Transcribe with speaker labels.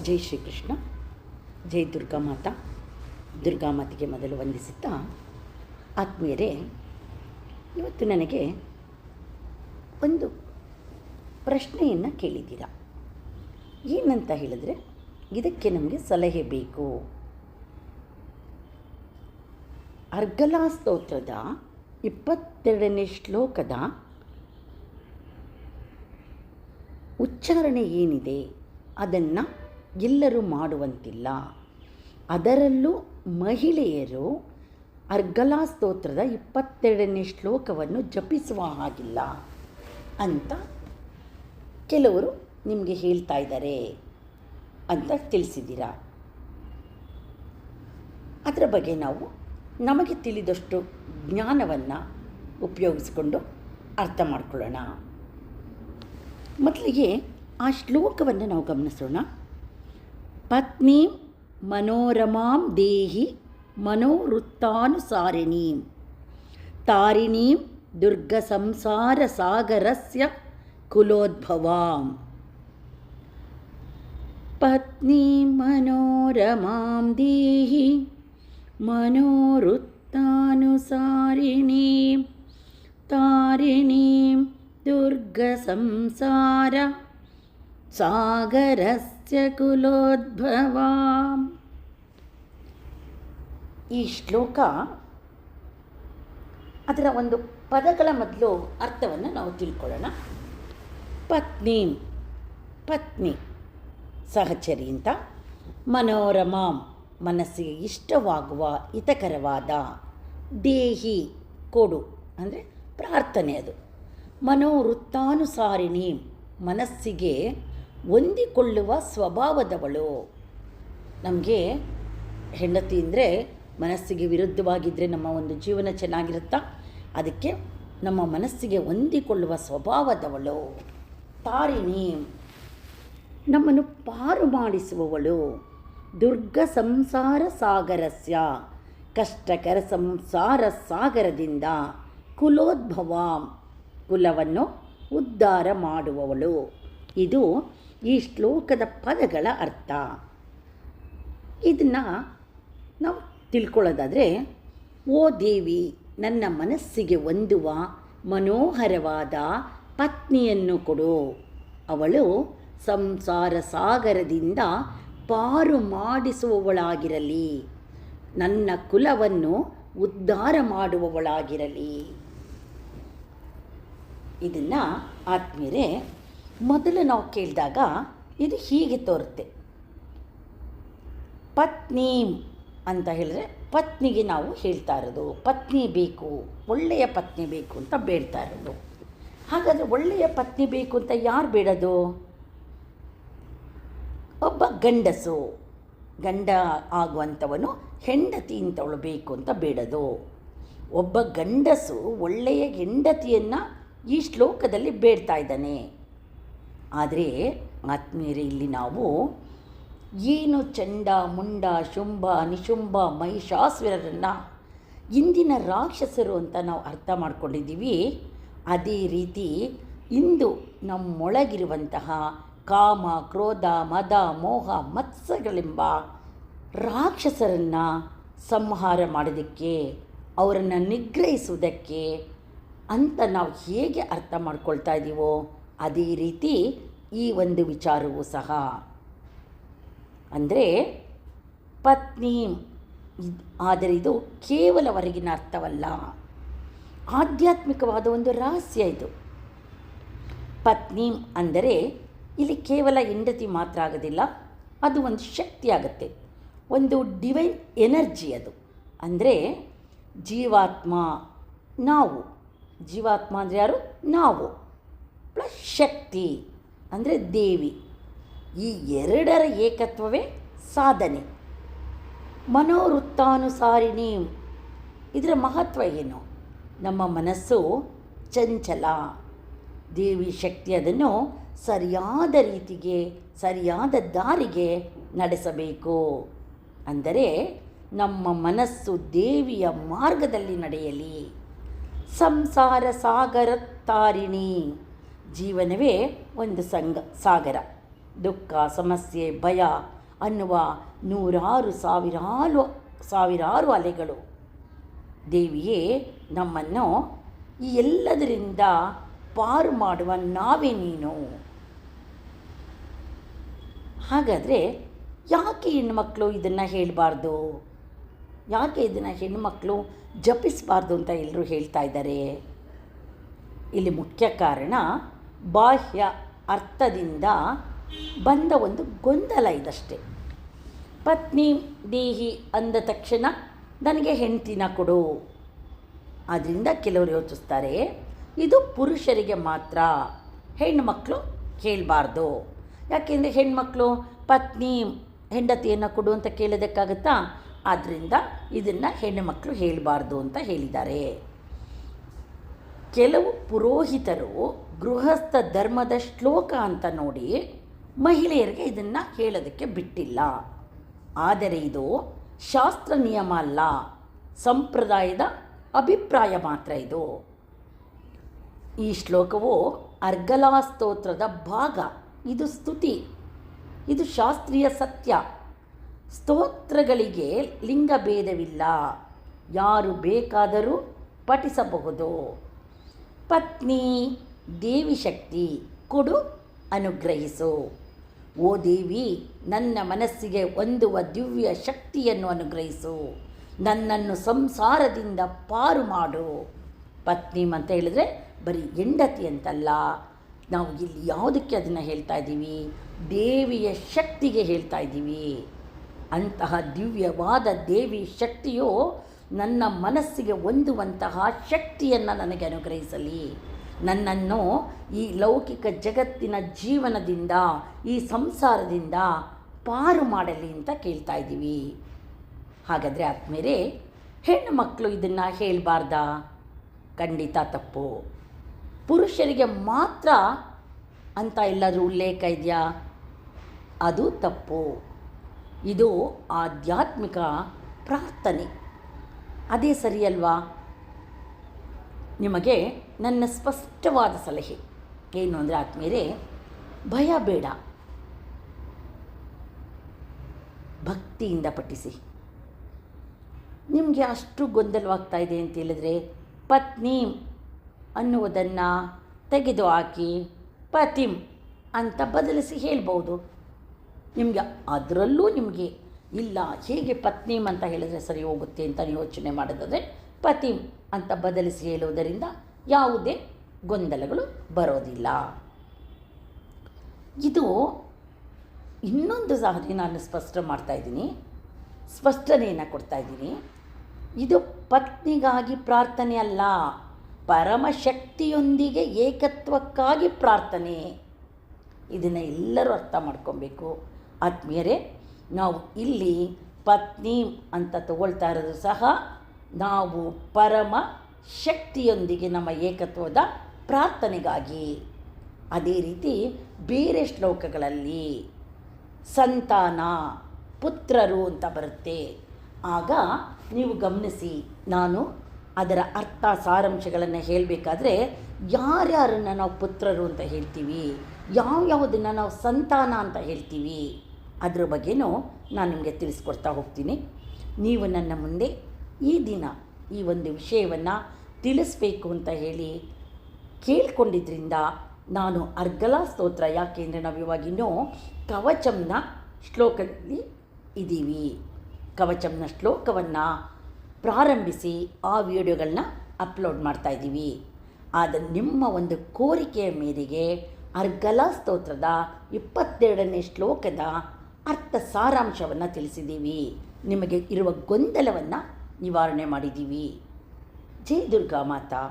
Speaker 1: ಜೈ ಶ್ರೀಕೃಷ್ಣ, ಜೈ ದುರ್ಗಾಮಾತಾ. ದುರ್ಗಾಮಾತೆಗೆ ಮೊದಲು ವಂದಿಸುತ್ತಾ, ಆತ್ಮೀಯರೇ, ಇವತ್ತು ನನಗೆ ಒಂದು ಪ್ರಶ್ನೆಯನ್ನು ಕೇಳಿದ್ದೀರಾ. ಏನಂತ ಹೇಳಿದ್ರೆ, ಇದಕ್ಕೆ ನಮಗೆ ಸಲಹೆ ಬೇಕು. ಅರ್ಗಲಾ ಸ್ತೋತ್ರದ 22ನೇ ಶ್ಲೋಕದ ಉಚ್ಚಾರಣೆ ಏನಿದೆ ಅದನ್ನು ಎಲ್ಲರೂ ಮಾಡುವಂತಿಲ್ಲ. ಅದರಲ್ಲೂ ಮಹಿಳೆಯರು ಅರ್ಗಲಾ ಸ್ತೋತ್ರದ 22ನೇ ಶ್ಲೋಕವನ್ನು ಜಪಿಸುವ ಹಾಗಿಲ್ಲ ಅಂತ ಕೆಲವರು ನಿಮಗೆ ಹೇಳ್ತಾ ಇದ್ದಾರೆ ಅಂತ ತಿಳಿಸಿದ್ದೀರಾ. ಅದರ ಬಗ್ಗೆ ನಾವು ನಮಗೆ ತಿಳಿದಷ್ಟು ಜ್ಞಾನವನ್ನು ಉಪಯೋಗಿಸಿಕೊಂಡು ಅರ್ಥ ಮಾಡಿಕೊಳ್ಳೋಣ. ಮೊದಲಿಗೆ ಆ ಶ್ಲೋಕವನ್ನು ನಾವು ಗಮನಿಸೋಣ. ಪತ್ನೀಂ ಮನೋರಮಾಂ ದೇಹಿ ಮನೋವೃತ್ತಾನುಸಾರಿಣೀಂ ತಾರಿಣೀಂ ದುರ್ಗ ಸಂಸಾರ ಸಾಗರಸ್ಯ ಕುಲೋದ್ಭವಾಂ. ಪತ್ನೀಂ ಮನೋರಮಾಂ ದೇಹಿ ಮನೋವೃತ್ತಾನುಸಾರಿಣೀಂ ತಾರಿಣೀಂ ದುರ್ಗ ಸಂಸಾರ ಸಾಗರಸ್ಯ ಕುಲೋದ್ಭವಾಂ. ಈ ಶ್ಲೋಕ ಅದರ ಒಂದು ಪದಗಳ ಮೊದಲು ಅರ್ಥವನ್ನು ನಾವು ತಿಳ್ಕೊಳ್ಳೋಣ. ಪತ್ನೀಂ, ಪತ್ನಿ, ಸಹಚರಿ ಅಂತ. ಮನೋರಮಾಂ, ಮನಸ್ಸಿಗೆ ಇಷ್ಟವಾಗುವ ಹಿತಕರವಾದ. ದೇಹಿ, ಕೊಡು ಅಂದರೆ ಪ್ರಾರ್ಥನೆ ಅದು. ಮನೋವೃತ್ತಾನುಸಾರಿಣಿ, ಮನಸ್ಸಿಗೆ ಹೊಂದಿಕೊಳ್ಳುವ ಸ್ವಭಾವದವಳು. ನಮಗೆ ಹೆಂಡತಿ ಅಂದರೆ ಮನಸ್ಸಿಗೆ ವಿರುದ್ಧವಾಗಿದ್ದರೆ ನಮ್ಮ ಒಂದು ಜೀವನ ಚೆನ್ನಾಗಿರುತ್ತಾ? ಅದಕ್ಕೆ ನಮ್ಮ ಮನಸ್ಸಿಗೆ ಹೊಂದಿಕೊಳ್ಳುವ ಸ್ವಭಾವದವಳು. ತಾರಿಣಿ, ನಮ್ಮನ್ನು ಪಾರು ಮಾಡಿಸುವವಳು. ದುರ್ಗ ಸಂಸಾರ ಸಾಗರಸ್ಯ, ಕಷ್ಟಕರ ಸಂಸಾರ ಸಾಗರದಿಂದ. ಕುಲೋದ್ಭವ, ಕುಲವನ್ನು ಉದ್ಧಾರ ಮಾಡುವವಳು. ಇದು ಈ ಶ್ಲೋಕದ ಪದಗಳ ಅರ್ಥ. ಇದನ್ನು ನಾವು ತಿಳ್ಕೊಳ್ಳೋದಾದರೆ, ಓ ದೇವಿ, ನನ್ನ ಮನಸ್ಸಿಗೆ ಹೊಂದುವ ಮನೋಹರವಾದ ಪತ್ನಿಯನ್ನು ಕೊಡು. ಅವಳು ಸಂಸಾರ ಸಾಗರದಿಂದ ಪಾರು ಮಾಡಿಸುವವಳಾಗಿರಲಿ, ನನ್ನ ಕುಲವನ್ನು ಉದ್ಧಾರ ಮಾಡುವವಳಾಗಿರಲಿ. ಇದನ್ನು ಆತ್ಮೀಯರೇ ಮೊದಲು ನಾವು ಕೇಳಿದಾಗ ಇದು ಹೀಗೆ ತೋರುತ್ತೆ. ಪತ್ನೀಂ ಅಂತ ಹೇಳಿದ್ರೆ ಪತ್ನಿಗೆ ನಾವು ಹೇಳ್ತಾ ಇರೋದು, ಪತ್ನಿ ಬೇಕು, ಒಳ್ಳೆಯ ಪತ್ನಿ ಬೇಕು ಅಂತ ಬೇಡ್ತಾ ಇರೋದು. ಹಾಗಾದರೆ ಒಳ್ಳೆಯ ಪತ್ನಿ ಬೇಕು ಅಂತ ಯಾರು ಬೇಡೋದು? ಒಬ್ಬ ಗಂಡಸು, ಗಂಡ ಆಗುವಂಥವನು ಹೆಂಡತಿ ಇಂಥವಳು ಬೇಕು ಅಂತ ಬೇಡೋದು. ಒಬ್ಬ ಗಂಡಸು ಒಳ್ಳೆಯ ಹೆಂಡತಿಯನ್ನು ಈ ಶ್ಲೋಕದಲ್ಲಿ ಬೇಡ್ತಾ ಇದ್ದಾನೆ. ಆದರೆ ಆತ್ಮೀಯರೇ, ಇಲ್ಲಿ ನಾವು ಏನು ಚಂಡ ಮುಂಡ ಶುಂಭ ನಿಶುಂಭ ಮಹಿಷಾಸುರರನ್ನು ಇಂದಿನ ರಾಕ್ಷಸರು ಅಂತ ನಾವು ಅರ್ಥ ಮಾಡ್ಕೊಂಡಿದ್ದೀವಿ. ಅದೇ ರೀತಿ ಇಂದು ನಮ್ಮೊಳಗಿರುವಂತಹ ಕಾಮ, ಕ್ರೋಧ, ಮದ, ಮೋಹ, ಮತ್ಸರಗಳೆಂಬ ರಾಕ್ಷಸರನ್ನು ಸಂಹಾರ ಮಾಡೋದಕ್ಕೆ, ಅವರನ್ನು ನಿಗ್ರಹಿಸುವುದಕ್ಕೆ ಅಂತ ನಾವು ಹೇಗೆ ಅರ್ಥ ಮಾಡ್ಕೊಳ್ತಾ ಇದ್ದೀವೋ ಅದೇ ರೀತಿ ಈ ಒಂದು ವಿಚಾರವೂ ಸಹ. ಅಂದರೆ ಪತ್ನಿ, ಆದರೆ ಇದು ಕೇವಲ ಹೊರಗಿನ ಅರ್ಥವಲ್ಲ, ಆಧ್ಯಾತ್ಮಿಕವಾದ ಒಂದು ರಹಸ್ಯ ಇದು. ಪತ್ನಿ ಅಂದರೆ ಇಲ್ಲಿ ಕೇವಲ ಹೆಂಡತಿ ಮಾತ್ರ ಆಗೋದಿಲ್ಲ, ಅದು ಒಂದು ಶಕ್ತಿ ಆಗುತ್ತೆ, ಒಂದು ಡಿವೈನ್ ಎನರ್ಜಿ ಅದು. ಅಂದರೆ ಜೀವಾತ್ಮ, ನಾವು, ಜೀವಾತ್ಮ ಅಂದರೆ ಯಾರು? ನಾವು, ಪ್ಲಸ್ ಶಕ್ತಿ ಅಂದರೆ ದೇವಿ. ಈ ಎರಡರ ಏಕತ್ವವೇ ಸಾಧನೆ. ಮನೋವೃತ್ತಾನುಸಾರಿಣಿ, ಇದರ ಮಹತ್ವ ಏನು? ನಮ್ಮ ಮನಸ್ಸು ಚಂಚಲ, ದೇವಿ ಶಕ್ತಿ ಅದನ್ನು ಸರಿಯಾದ ರೀತಿಗೆ, ಸರಿಯಾದ ದಾರಿಗೆ ನಡೆಸಬೇಕು. ಅಂದರೆ ನಮ್ಮ ಮನಸ್ಸು ದೇವಿಯ ಮಾರ್ಗದಲ್ಲಿ ನಡೆಯಲಿ. ಸಂಸಾರ ಸಾಗರ ತಾರಿಣಿ, ಜೀವನವೇ ಒಂದು ಸಾಗರ. ದುಃಖ, ಸಮಸ್ಯೆ, ಭಯ, ಅನ್ನುವ ನೂರಾರು ಸಾವಿರಾರು ಅಲೆಗಳು. ದೇವಿಯೇ, ನಮ್ಮನ್ನು ಈ ಎಲ್ಲದರಿಂದ ಪಾರು ಮಾಡುವ ನಾವೇ ನೀನು. ಹಾಗಾದರೆ ಯಾಕೆ ಹೆಣ್ಮಕ್ಳು ಇದನ್ನು ಹೇಳಬಾರ್ದು, ಯಾಕೆ ಇದನ್ನು ಹೆಣ್ಣುಮಕ್ಕಳು ಜಪಿಸಬಾರ್ದು ಅಂತ ಎಲ್ಲರೂ ಹೇಳ್ತಾ ಇದ್ದಾರೆ? ಇಲ್ಲಿ ಮುಖ್ಯ ಕಾರಣ ಬಾಹ್ಯ ಅರ್ಥದಿಂದ ಬಂದ ಒಂದು ಗೊಂದಲ ಇದಷ್ಟೇ. ಪತ್ನಿ ದೇಹಿ ಅಂದ ತಕ್ಷಣ ನನಗೆ ಹೆಂಡತಿನ ಕೊಡು. ಆದ್ದರಿಂದ ಕೆಲವರು ಯೋಚಿಸ್ತಾರೆ ಇದು ಪುರುಷರಿಗೆ ಮಾತ್ರ, ಹೆಣ್ಣುಮಕ್ಕಳು ಕೇಳಬಾರ್ದು. ಯಾಕೆಂದರೆ ಹೆಣ್ಮಕ್ಳು ಪತ್ನಿ ಹೆಂಡತಿಯನ್ನು ಕೊಡು ಅಂತ ಕೇಳೋದಕ್ಕಾಗುತ್ತಾ? ಆದ್ದರಿಂದ ಇದನ್ನು ಹೆಣ್ಣುಮಕ್ಕಳು ಹೇಳಬಾರ್ದು ಅಂತ ಹೇಳಿದ್ದಾರೆ. ಕೆಲವು ಪುರೋಹಿತರು ಗೃಹಸ್ಥ ಧರ್ಮದ ಶ್ಲೋಕ ಅಂತ ನೋಡಿ ಮಹಿಳೆಯರಿಗೆ ಇದನ್ನು ಹೇಳೋದಕ್ಕೆ ಬಿಟ್ಟಿಲ್ಲ. ಆದರೆ ಇದು ಶಾಸ್ತ್ರ ನಿಯಮ ಅಲ್ಲ, ಸಂಪ್ರದಾಯದ ಅಭಿಪ್ರಾಯ ಮಾತ್ರ ಇದು. ಈ ಶ್ಲೋಕವು ಅರ್ಗಲಾ ಸ್ತೋತ್ರದ ಭಾಗ. ಇದು ಸ್ತುತಿ, ಇದು ಶಾಸ್ತ್ರೀಯ ಸತ್ಯ. ಸ್ತೋತ್ರಗಳಿಗೆ ಲಿಂಗಭೇದವಿಲ್ಲ, ಯಾರು ಬೇಕಾದರೂ ಪಠಿಸಬಹುದು. ಪತ್ನಿ ದೇವಿ ಶಕ್ತಿ, ಕೊಡು, ಅನುಗ್ರಹಿಸು. ಓ ದೇವಿ, ನನ್ನ ಮನಸ್ಸಿಗೆ ಹೊಂದುವ ದಿವ್ಯ ಶಕ್ತಿಯನ್ನು ಅನುಗ್ರಹಿಸು, ನನ್ನನ್ನು ಸಂಸಾರದಿಂದ ಪಾರು ಮಾಡು. ಪತ್ನಿ ಅಂತ ಹೇಳಿದ್ರೆ ಬರೀ ಹೆಂಡತಿ ಅಂತಲ್ಲ, ನಾವು ಇಲ್ಲಿ ಯಾವುದಕ್ಕೆ ಅದನ್ನು ಹೇಳ್ತಾ ಇದ್ದೀವಿ? ದೇವಿಯ ಶಕ್ತಿಗೆ ಹೇಳ್ತಾ ಇದ್ದೀವಿ. ಅಂತಹ ದಿವ್ಯವಾದ ದೇವಿ ಶಕ್ತಿಯು ನನ್ನ ಮನಸ್ಸಿಗೆ ಹೊಂದುವಂತಹ ಶಕ್ತಿಯನ್ನು ನನಗೆ ಅನುಗ್ರಹಿಸಲಿ, ನನ್ನನ್ನು ಈ ಲೌಕಿಕ ಜಗತ್ತಿನ ಜೀವನದಿಂದ, ಈ ಸಂಸಾರದಿಂದ ಪಾರು ಮಾಡಲಿ ಅಂತ ಕೇಳ್ತಾ ಇದ್ದೀವಿ. ಹಾಗಾದರೆ ಆದ್ಮೇಲೆ ಹೆಣ್ಣು ಮಕ್ಕಳು ಇದನ್ನು ಹೇಳಬಾರ್ದಾ? ಖಂಡಿತ ತಪ್ಪು. ಪುರುಷರಿಗೆ ಮಾತ್ರ ಅಂತ ಎಲ್ಲಾದರೂ ಉಲ್ಲೇಖ ಇದೆಯಾ? ಅದು ತಪ್ಪು. ಇದು ಆಧ್ಯಾತ್ಮಿಕ ಪ್ರಾರ್ಥನೆ, ಅದೇ ಸರಿಯಲ್ವಾ? ನಿಮಗೆ ನನ್ನ ಸ್ಪಷ್ಟವಾದ ಸಲಹೆ ಏನು ಅಂದರೆ ಆದ್ಮೇಲೆ ಭಯ ಬೇಡ, ಭಕ್ತಿಯಿಂದ ಪಠಿಸಿ. ನಿಮಗೆ ಅಷ್ಟು ಗೊಂದಲವಾಗ್ತಾ ಇದೆ ಅಂತ ಹೇಳಿದ್ರೆ ಪತ್ನಿ ಅನ್ನುವುದನ್ನು ತೆಗೆದುಹಾಕಿ ಪತಿಂ ಅಂತ ಬದಲಿಸಿ ಹೇಳ್ಬೋದು. ನಿಮಗೆ ಅದರಲ್ಲೂ ನಿಮಗೆ ಇಲ್ಲ ಹೇಗೆ ಪತ್ನಿಂ ಅಂತ ಹೇಳಿದ್ರೆ ಸರಿ ಹೋಗುತ್ತೆ ಅಂತ ಯೋಚನೆ ಮಾಡೋದಾದರೆ ಪತಿಂ ಅಂತ ಬದಲಿಸಿ ಹೇಳುವುದರಿಂದ ಯಾವುದೇ ಗೊಂದಲಗಳು ಬರೋದಿಲ್ಲ. ಇದು ಇನ್ನೊಂದು ಸಾರಿ ನಾನು ಸ್ಪಷ್ಟನೆಯನ್ನು ಕೊಡ್ತಾಯಿದ್ದೀನಿ. ಇದು ಪತ್ನಿಗಾಗಿ ಪ್ರಾರ್ಥನೆ ಅಲ್ಲ, ಪರಮಶಕ್ತಿಯೊಂದಿಗೆ ಏಕತ್ವಕ್ಕಾಗಿ ಪ್ರಾರ್ಥನೆ. ಇದನ್ನು ಎಲ್ಲರೂ ಅರ್ಥ ಮಾಡ್ಕೊಬೇಕು. ಆತ್ಮೀಯರೇ, ನಾವು ಇಲ್ಲಿ ಪತ್ನಿ ಅಂತ ತಗೊಳ್ತಾ ಇರೋದು ಸಹ ನಾವು ಪರಮ ಶಕ್ತಿಯೊಂದಿಗೆ ನಮ್ಮ ಏಕತ್ವದ ಪ್ರಾರ್ಥನೆಗಾಗಿ. ಅದೇ ರೀತಿ ಬೇರೆ ಶ್ಲೋಕಗಳಲ್ಲಿ ಸಂತಾನ, ಪುತ್ರರು ಅಂತ ಬರುತ್ತೆ. ಆಗ ನೀವು ಗಮನಿಸಿ, ನಾನು ಅದರ ಅರ್ಥ ಸಾರಾಂಶಗಳನ್ನು ಹೇಳಬೇಕಾದ್ರೆ ಯಾರ್ಯಾರನ್ನು ನಾವು ಪುತ್ರರು ಅಂತ ಹೇಳ್ತೀವಿ, ಯಾವುದನ್ನು ನಾವು ಸಂತಾನ ಅಂತ ಹೇಳ್ತೀವಿ, ಅದರ ಬಗ್ಗೆನೂ ನಾನು ನಿಮಗೆ ತಿಳಿಸ್ಕೊಡ್ತಾ ಹೋಗ್ತೀನಿ. ನೀವು ನನ್ನ ಮುಂದೆ ಈ ದಿನ ಈ ಒಂದು ವಿಷಯವನ್ನು ತಿಳಿಸ್ಬೇಕು ಅಂತ ಹೇಳಿ ಕೇಳಿಕೊಂಡಿದ್ದರಿಂದ ನಾನು ಅರ್ಗಲಾ ಸ್ತೋತ್ರ, ಯಾಕೆಂದರೆ ನಾವು ಇವಾಗಿನ್ನೂ ಕವಚಂನ ಶ್ಲೋಕದಲ್ಲಿ ಇದ್ದೀವಿ. ಕವಚಂನ ಶ್ಲೋಕವನ್ನು ಪ್ರಾರಂಭಿಸಿ ಆ ವಿಡಿಯೋಗಳನ್ನ ಅಪ್ಲೋಡ್ ಮಾಡ್ತಾಯಿದ್ದೀವಿ. ಆದರೆ ನಿಮ್ಮ ಒಂದು ಕೋರಿಕೆಯ ಮೇರೆಗೆ ಅರ್ಗಲಾ ಸ್ತೋತ್ರದ 22ನೇ ಶ್ಲೋಕದ ಅರ್ಥ ಸಾರಾಂಶವನ್ನು ತಿಳಿಸಿದ್ದೀವಿ. ನಿಮಗೆ ಇರುವ ಗೊಂದಲವನ್ನು ನಿವಾರಣೆ ಮಾಡಿದ್ದೀವಿ. ಜೈ ದುರ್ಗಾ ಮಾತಾ.